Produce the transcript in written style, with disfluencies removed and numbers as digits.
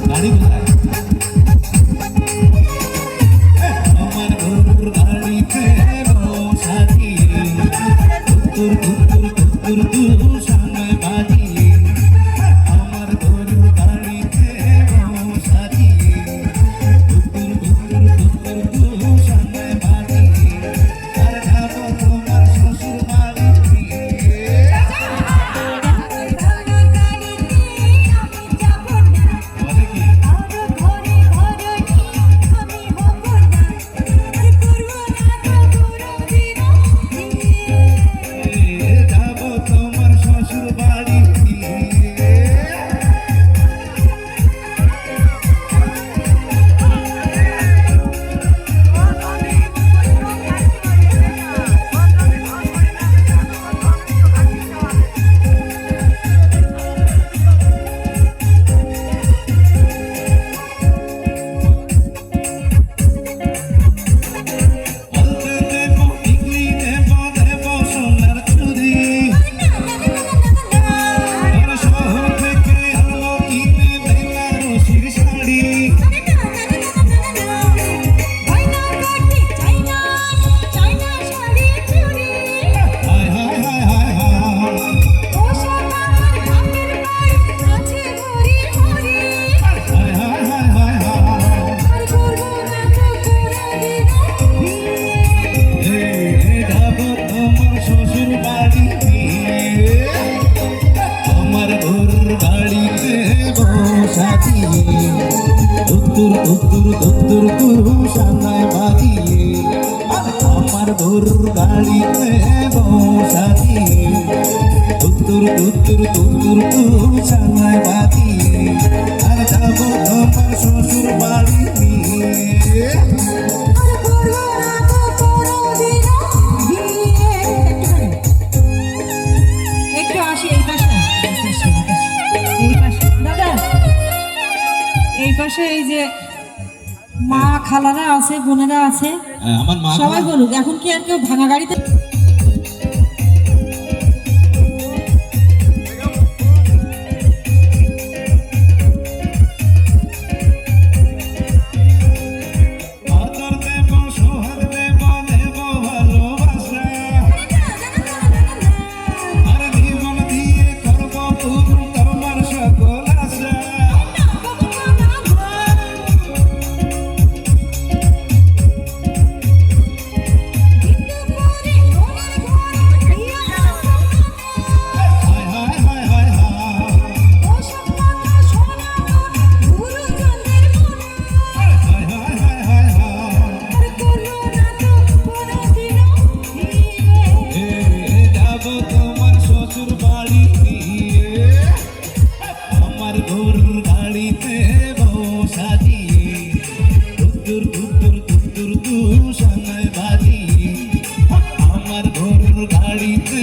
গাড়ি কোথায়? আমার গরুর গাড়িতে বসা দিয়ে কুতুর কুতুর কুতুর কুতুর সামনে বাজিয়ে আমার গরুর গাড়িতে বসা দিয়ে কুতুর কুতুর কুতুর কুতুর সামনে বাজিয়ে আর যাবো তোমার শ্বশুর বাড়ি দুত্তুর দুত্তুর দুত্তুর কুরু সামনে বাজিয়ে আমার গরুর গাড়িতে বসা দিয়ে দুত্তুর দুত্তুর দুত্তুর কুরু সামনে বাজিয়ে আর যাবো তোমার শ্বশুর বাড়ি নিয়ে একটু আসি এই পাশে এই পাশে দাদা এই পাশে এই যে মা খালারা আছে বোনেরা আছে আমার মা সবাই বলুক এখন কি আর কেউ ভাঙা গাড়িতে তোমার শ্বশুর বাড়ি নিয়ে আমার গরুর গাড়িতে বসা দিয়ে দুত্তুর দুত্তুর দুত্তুর দু সামনে বাজিয়ে আমার গরুর গাড়িতে